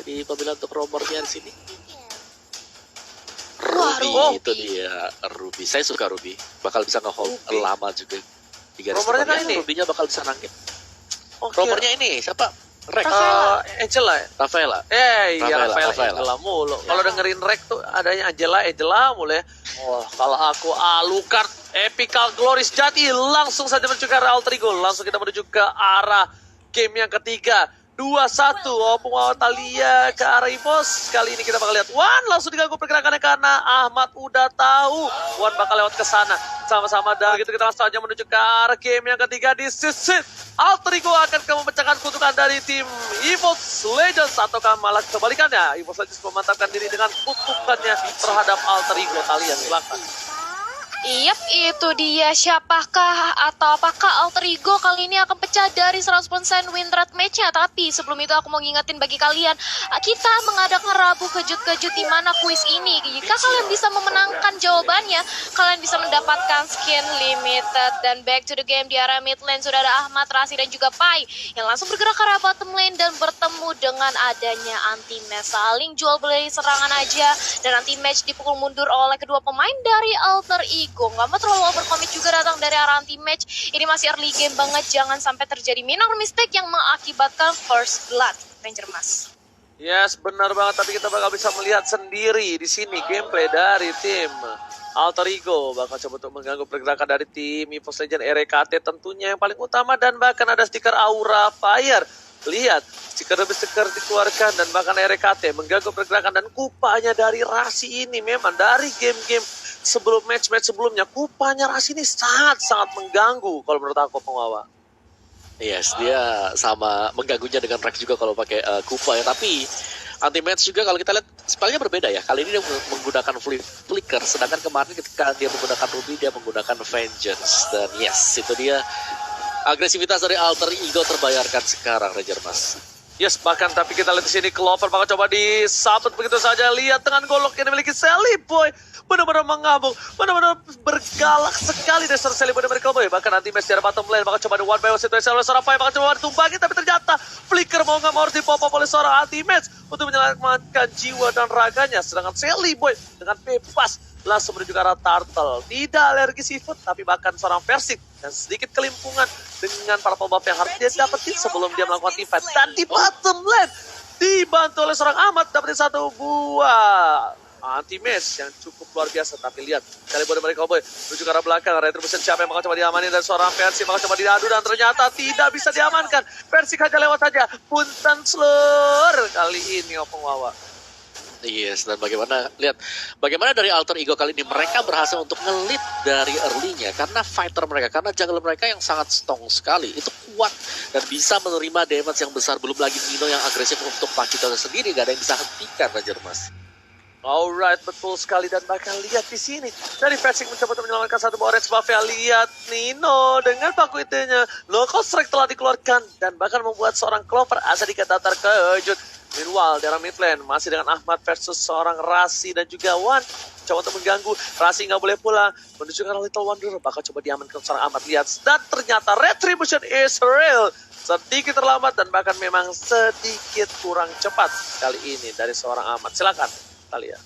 di pemilihan untuk nomornya di sini. Wah, Ruby itu dia, Ruby. Saya suka Ruby. Bakal bisa nge-hold lama juga. Di garis Nomornya kan depannya, ini? Ruby-nya bakal bisa nangkep. Oh, Nomornya ini siapa? Rek. Angela ya? Rafaela. Iya, Rafaela. Angela mulu. Kalau dengerin Rek tuh adanya Angela mulu ya. Wah, kalau aku Alucard Epical Glory sejati langsung saja menuju ke arah Alter Ego. Langsung kita menuju ke arah game yang ketiga. 2-1, Opung Talia ke arah Ivos. Kali ini kita bakal lihat Wan langsung diganggu pergerakannya karena Ahmad udah tahu Wan bakal lewat ke sana. Sama-sama dan begitu kita langsung saja menuju ke arah game yang ketiga di sisi Alter Ego akan memecahkan kutukan dari tim Ivos Legends ataukah malah kebalikannya. Ivos Legends memantapkan diri dengan kutukannya terhadap Alter Ego. Talia silakan. Yap, itu dia. Siapakah atau apakah Alter Ego kali ini akan pecah dari 100% win rate match-nya? Tapi sebelum itu aku mau ngingetin bagi kalian, kita mengadakan Rabu kejut-kejut di mana kuis ini. Jika kalian bisa memenangkan jawabannya, kalian bisa mendapatkan skin limited. Dan back to the game di area mid lane sudah ada Ahmad, Rasi dan juga Pai yang langsung bergerak ke arah bottom lane dan bertemu dengan adanya anti-match. Saling jual beli serangan aja dan anti-match dipukul mundur oleh kedua pemain dari Alter Ego. Nggak mau terlalu overcommit juga datang dari arah anti-match. Ini masih early game banget, jangan sampai terjadi minor mistake yang mengakibatkan first blood. Ranger Mas. Yes, benar banget. Tapi kita bakal bisa melihat sendiri di sini gameplay dari tim Alter Ego. Bakal coba untuk mengganggu pergerakan dari tim Ivos Legends RKT tentunya yang paling utama. Dan bahkan ada stiker Aura Fire. Lihat, stiker demi stiker dikeluarkan dan bahkan RKT mengganggu pergerakan. Dan kupanya dari Rasi ini memang dari game-game sebelum match-match sebelumnya, kupanya Rasi ini sangat-sangat mengganggu kalau menurut aku, Pengwawa. Yes, dia sama mengganggunya dengan Rex juga kalau pakai Kupa ya. Tapi anti-match juga kalau kita lihat spellnya berbeda ya. Kali ini dia menggunakan flicker, sedangkan kemarin ketika dia menggunakan Ruby dia menggunakan Vengeance. Dan yes, itu dia agresivitas dari Alter Ego terbayarkan sekarang, Ranger Mas. Yes, bahkan tapi kita lihat di sini Clover bakal coba disabet begitu saja. Lihat dengan golok yang dimiliki Sally Boy. Benar-benar mengamuk, benar-benar bergalak sekali dasar Sally Boy dan Miracle Boy. Bahkan nanti match dari bottom lane bakal coba di one by one situation oleh seorang Pai. Bakal coba ditumpangi tapi ternyata flicker mau nggak mau harus dipop-up oleh seorang anti-match untuk menyelamatkan jiwa dan raganya. Sedangkan Sally Boy dengan bebas langsung menuju ke arah Turtle. Tidak alergi seafood, tapi bahkan seorang Persik dan sedikit kelimpungan dengan para pembuff yang harus dia dapetin sebelum dia melakukan teamfight. Dan di bottom lane dibantu oleh seorang Ahmad dapetin satu buah anti-match yang cukup luar biasa. Tapi lihat, kali bodoh mereka boy menuju ke arah belakang. Retribution siapa yang bakal coba diamanin dan seorang Persik bakal coba diadu dan ternyata tidak bisa diamankan. Persik hanya lewat saja. Punten slur kali ini Opung Wawa. Yes, dan bagaimana dari Alter Ego kali ini mereka berhasil untuk ngelit dari early-nya karena fighter mereka, karena jungle mereka yang sangat strong sekali, itu kuat dan bisa menerima damage yang besar. Belum lagi Nino yang agresif untuk Pakito sendiri, gak ada yang bisa hentikan, Ranger Mas. Alright, betul sekali. Dan bahkan lihat di sini dari Persik mencoba untuk menyelamatkan satu orange buff ya. Lihat Nino dengan paku itunya, local strike telah dikeluarkan dan bahkan membuat seorang Clover asa dikata terkejut. Meanwhile, dalam mid lane masih dengan Ahmad versus seorang Rasi dan juga Wan. Coba untuk mengganggu, Rasi nggak boleh pulang. Menuju ke Little Wonder, bakal coba diamankan seorang Ahmad. Lihat, dan ternyata Retribution is real. Sedikit terlambat dan bahkan memang sedikit kurang cepat kali ini dari seorang Ahmad. Silakan, Talia.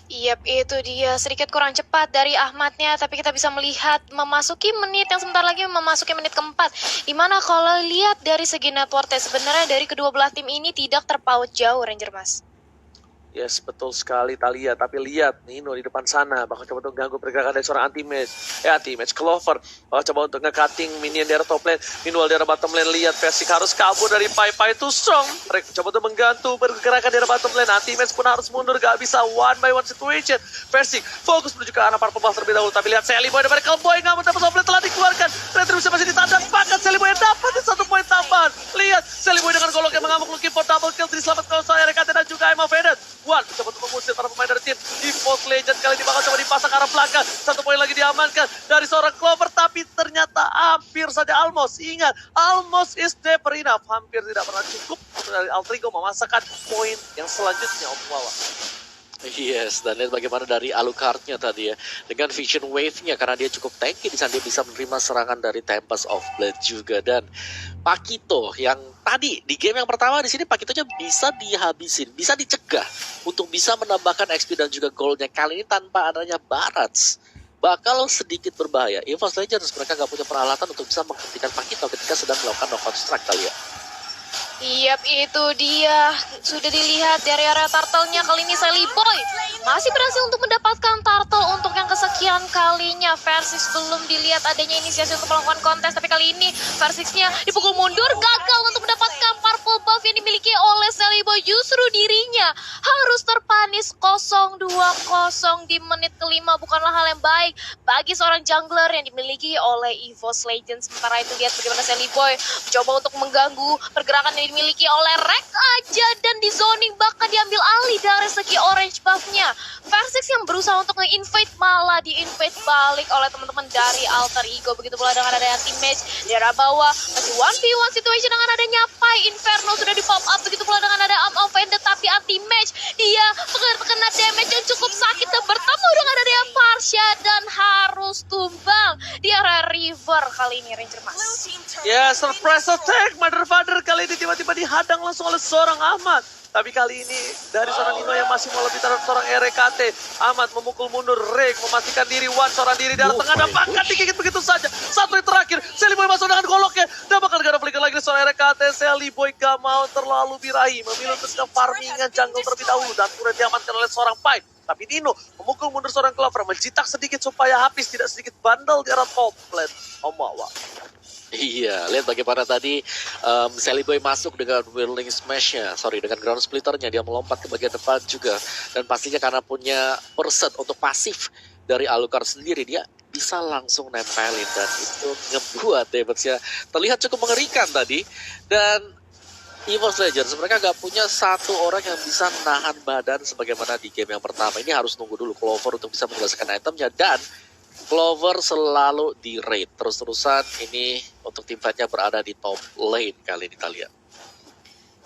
Yap, itu dia. Sedikit kurang cepat dari Ahmadnya, tapi kita bisa melihat memasuki menit yang sebentar lagi memasuki menit keempat. Dimana kalau lihat dari segi networknya, sebenarnya dari kedua belah tim ini tidak terpaut jauh, Ranger Mas. Yes, betul sekali Talia. Tapi lihat Nino di depan sana bakal coba untuk ganggu pergerakan dari seorang anti-match Clover bakal coba untuk nge-cutting minion dari top lane. Meanwhile dari bottom lane lihat Persik harus kabur dari Pai itu strong. Mereka coba untuk menggantu pergerakan dari bottom lane. Anti-match pun harus mundur, gak bisa one by one situation. Persik fokus menuju ke arah para pembuff terlebih dahulu. Tapi lihat Sally Boy dan Miracle Boy nggak dapat top lane telah dikeluarkan. Retribution masih ditandang, bahkan Sally Boy dapat satu poin tambahan. Lihat Sally Boy dengan golok yang mengamuk looking for double kill, diselamatkan oleh seorang RKT dan juga Emma Vedet. Wan coba untuk mengusir para pemain dari tim Ivos Legends. Kali ini bakal coba dipasang ke arah belakang. Satu poin lagi diamankan dari seorang Clover. Tapi ternyata hampir saja almost. Ingat, almost is never enough. Hampir tidak pernah cukup dari Alter Ego memasakkan poin yang selanjutnya, Om Wawa. Yes, dan lihat bagaimana dari Alucardnya tadi ya, dengan Vision Wave-nya karena dia cukup tanky di sana dia bisa menerima serangan dari Tempest of Blade juga. Dan Pakito yang tadi di game yang pertama di sini Pakitonya bisa dihabisin, bisa dicegah untuk bisa menambahkan XP dan juga gold-nya. Kali ini tanpa adanya Barats bakal sedikit berbahaya. EVOS Legends mereka nggak punya peralatan untuk bisa menghentikan Pakito ketika sedang melakukan knockout strike kali ya. Yap, itu dia. Sudah dilihat dari area turtle-nya. Kali ini Sally Boy masih berhasil untuk mendapatkan turtle untuk yang kesekian kalinya. Versus belum dilihat adanya inisiasi untuk melakukan kontes. Tapi kali ini Versix-nya dipukul mundur. Gagal untuk mendapatkan purple buff yang dimiliki oleh Sally Boy. Justru dirinya harus terpanis 0-2-0 di menit kelima. Bukanlah hal yang baik bagi seorang jungler yang dimiliki oleh EVOS Legends. Sementara itu lihat bagaimana Sally Boy mencoba untuk mengganggu pergerakan yang dimiliki oleh Rek aja, dan di zoning bahkan diambil alih dari segi orange buff-nya. Versix yang berusaha untuk nge-invade malah di-invade balik oleh teman-teman dari Alter Ego. Begitu pula dengan adanya teammate di arah bawah, masih 1v1 situation dengan adanya Pai Inferno sudah di pop up. Begitu pula dengan ada Offended tapi anti-match, dia terkena damage yang cukup sakit dan bertemu dengan adanya Parsha dan harus tumbang di area river kali ini Ranger Mas. Ya, surprise attack Mother Father kali ini tiba-tiba dihadang langsung oleh seorang Ahmad. Tapi kali ini dari seorang Nino yang masih mau lebih terhadap seorang RKT. Ahmad memukul mundur Rick, memastikan diri Wan seorang diri di arah tengah dan bahkan digigit begitu saja. Satu yang terakhir, Sally Boy masuk dengan goloknya dan bakal gak ada flicker lagi seorang RKT. Sally Boy gak mau terlalu birahi, memilih untuk ke farmingan jungle terlebih dahulu dan turut diamankan oleh seorang Pai. Tapi Nino memukul mundur seorang Clover, menjitak sedikit supaya habis tidak sedikit bandel di arah top lane Omawa. Iya, lihat bagaimana tadi Sally Boy masuk dengan Whirling Smash-nya, dengan Ground Splitter-nya, dia melompat ke bagian depan juga. Dan pastinya karena punya perset untuk pasif dari Alucard sendiri, dia bisa langsung nempelin. Dan itu ngebuat damage-nya terlihat cukup mengerikan tadi. Dan EVOS Legends, mereka gak punya satu orang yang bisa menahan badan sebagaimana di game yang pertama. Ini harus nunggu dulu Clover untuk bisa menyelesaikan itemnya, dan Clover selalu di raid terus-terusan. Ini untuk tim fight-nya berada di top lane kali ini kita lihat.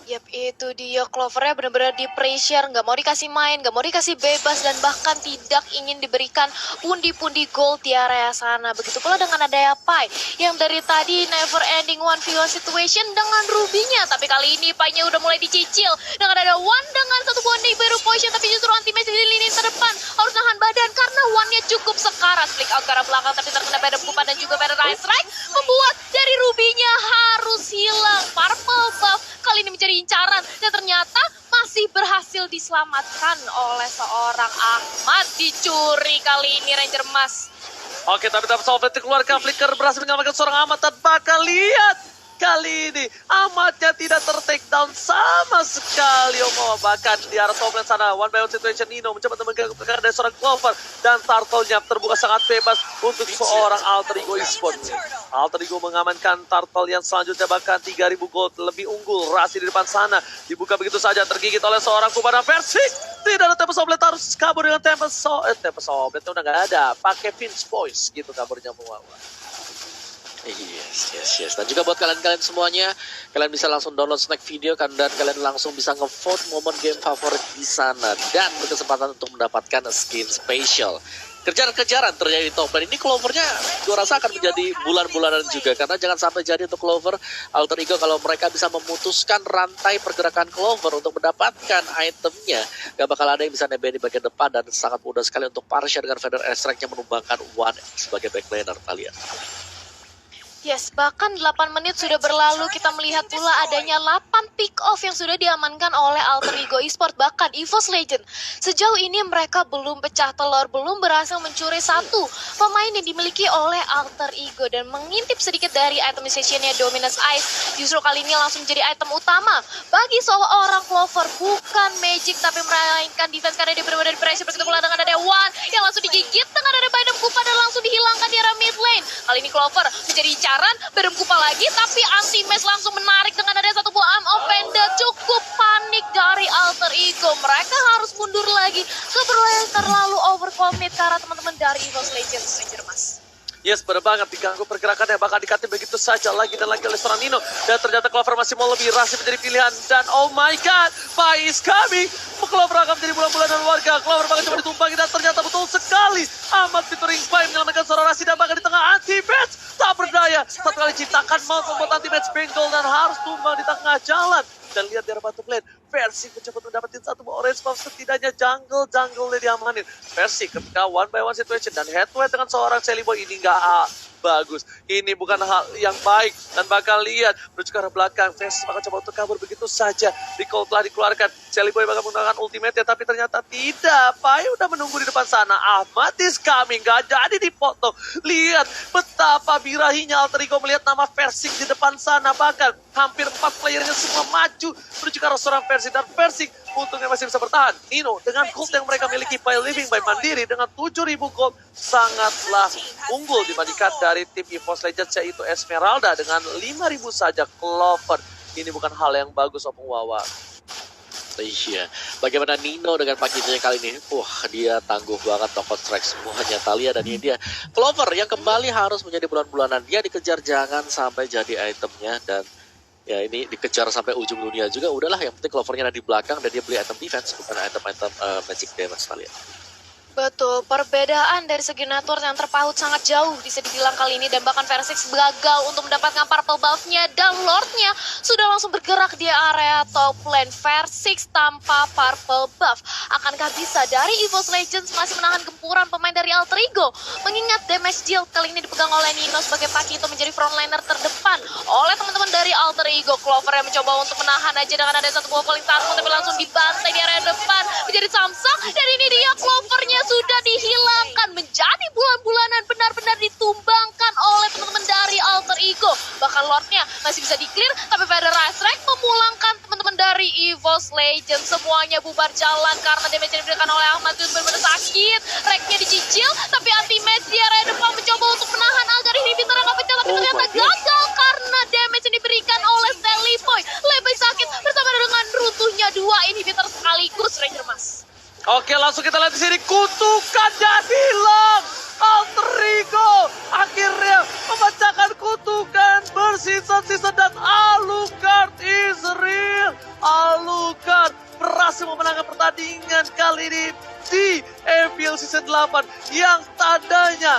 Yap, itu dia. Clover-nya benar-benar di pressure, nggak mau dikasih main, nggak mau dikasih bebas, dan bahkan tidak ingin diberikan pundi-pundi gold di area sana. Begitu pula dengan adanya Pai yang dari tadi never ending 1v1 situation dengan Ruby-nya. Tapi kali ini Pai-nya udah mulai dicicil dengan ada One dengan satu buah baru potion, tapi justru anti-match di lini terdepan harus nahan badan karena One-nya cukup sekarat. Flick out ke arah belakang tapi terkena Badam Kupa dan juga Badam Ice Strike membuat dari Ruby-nya harus hilang. Purple buff kali ini menjadi incaran dan ternyata masih berhasil diselamatkan oleh seorang Ahmad. Dicuri kali ini Ranger Mas. Oke, tapi Solvet dikeluarkan, flicker berhasil menyelamatkan seorang Ahmad dan bakal lihat kali ini Ahmadnya tidak ter-take down sama sekali. Bahkan di arah top lane sana, one by one situation, Nino mencoba mengganggu dari seorang Clover dan turtle-nya terbuka sangat bebas untuk seorang Alter Ego Esports. Alter Ego mengamankan turtle yang selanjutnya bahkan 3000 gold lebih unggul. Rasi di depan sana dibuka begitu saja, tergigit oleh seorang Kubana Versix. Tidak ada Tempest Oblet, harus kabur dengan Tempest Oblet udah nggak ada, pakai Vince Voice gitu kaburnya semua. Yes. Dan juga buat kalian semuanya, kalian bisa langsung download snack video kan, dan kalian langsung bisa ngevote momen game favorit di sana dan berkesempatan untuk mendapatkan skin spesial. Kejar-kejaran terjadi di top lane. Ini Clover-nya gue rasa akan menjadi bulan-bulanan juga, karena jangan sampai jadi untuk Clover Alter Ego kalau mereka bisa memutuskan rantai pergerakan Clover untuk mendapatkan itemnya, gak bakal ada yang bisa nebeng di bagian depan, dan sangat mudah sekali untuk Parsha dengan Feather Strike-nya menumbangkan One sebagai backlaner kalian. Yes, bahkan 8 menit sudah berlalu, kita melihat pula adanya 8 pick off yang sudah diamankan oleh Alter Ego Esports. Bahkan EVOS Legends sejauh ini mereka belum pecah telur, belum berhasil mencuri satu pemain yang dimiliki oleh Alter Ego, dan mengintip sedikit dari itemization-nya Dominus Ice. Justru kali ini langsung menjadi item utama bagi seorang Clover, bukan magic tapi melainkan defense, karena dia benar-benar pressure. Begitu pula dengan ada One yang langsung digigit dengan ada Badam Kupa dan langsung dihilangkan di arah mid lane. Kali ini Clover menjadi Badam Kupa lagi, tapi anti-match langsung menarik dengan ada satu buah arm offender. Cukup panik dari Alter Ego, mereka harus mundur lagi. Keberanian terlalu overcommit karena teman-teman dari EVOS Legends, Ranger Mas. Yes, benar banget, diganggu pergerakannya, bakal dikatin begitu saja lagi dan lagi oleh seorang Nino. Dan ternyata Clover masih mau lebih, Rasi menjadi pilihan. Dan oh my god, Pai is coming. Clover akan menjadi bulan-bulanan warga. Clover bakal coba ditumpangi dan ternyata betul sekali. Ahmad featuring Pai menyelamatkan seorang Rasi dan bahkan di tengah anti-match. Tak berdaya, satu kali ciptakan mau membuat anti-match benggol dan harus tumbang di tengah jalan. Dan lihat di arah batu lane, Versi mencoba mendapatkan satu orange buff, setidaknya jungle-jungle diamanin. Versi ketika one by one situation dan head to head dengan seorang Shelly Boy ini nggak bagus. Ini bukan hal yang baik dan bakal lihat menuju ke arah belakang. Versi bakal coba untuk kabur begitu saja. Recall telah dikeluarkan. Shelly Boy bakal menggunakan ultimate ya, tapi ternyata tidak. Pai udah menunggu di depan sana. Ahmad is coming, gak jadi dipotong. Lihat betapa birahinya Alter Ego melihat nama Versik di depan sana. Bahkan hampir 4 playernya semua maju menuju ke arah seorang Versi dan Versik untungnya masih bisa bertahan. Nino dengan gold yang mereka miliki by living by mandiri dengan 7.000 gold sangatlah unggul dibandingkan dari tim EVOS Legends yaitu Esmeralda dengan 5.000 saja. Clover ini bukan hal yang bagus Opung Wawa. Iya, bagaimana Nino dengan paketnya kali ini? Wah, dia tangguh banget toko strike semuanya. Talia dan ini dia Clover yang kembali harus menjadi bulan-bulanan. Dia dikejar jangan sampai jadi itemnya dan ya ini dikejar sampai ujung dunia juga. Udahlah, yang penting Clovernya ada di belakang dan dia beli item defense bukan item-item magic damage kalian. Betul, perbedaan dari segi network yang terpaut sangat jauh bisa dibilang kali ini. Dan bahkan Versix gagal untuk mendapatkan purple buff-nya dan Lord-nya sudah langsung bergerak di area top lane. Versix tanpa purple buff, akankah bisa dari EVOS Legends masih menahan gempuran pemain dari Alter Ego? Mengingat damage deal kali ini dipegang oleh Nino sebagai Pakito menjadi frontliner terdepan oleh teman-teman dari Alter Ego. Clover yang mencoba untuk menahan aja dengan ada satu buah calling target, tapi langsung dibantai di area depan menjadi Samsung. Dan ini dia Clovernya sudah dihilangkan menjadi bulan-bulanan, benar-benar ditumbangkan oleh teman-teman dari Alter Ego. Bahkan Lordnya masih bisa di-clear, tapi Federer Strike memulangkan teman-teman dari EVOS Legends. Semuanya bubar jalan karena damage yang diberikan oleh Ahmad itu benar-benar sakit. Racknya dicicil, tapi anti-match di area depan mencoba untuk menahan agar inhibitor nggak pecah, tapi ternyata gagal karena damage yang diberikan oleh Shelly Boy. Lebih sakit bersama dengan runtuhnya 2 inhibitor sekaligus, Ranger Mas. Oke, langsung kita lihat di sini, kutukannya hilang. Alter Ego akhirnya memecahkan kutukan bersisa-sisa dan Alucard is real. Alucard berhasil memenangkan pertandingan kali ini di EPL Season 8 yang tandanya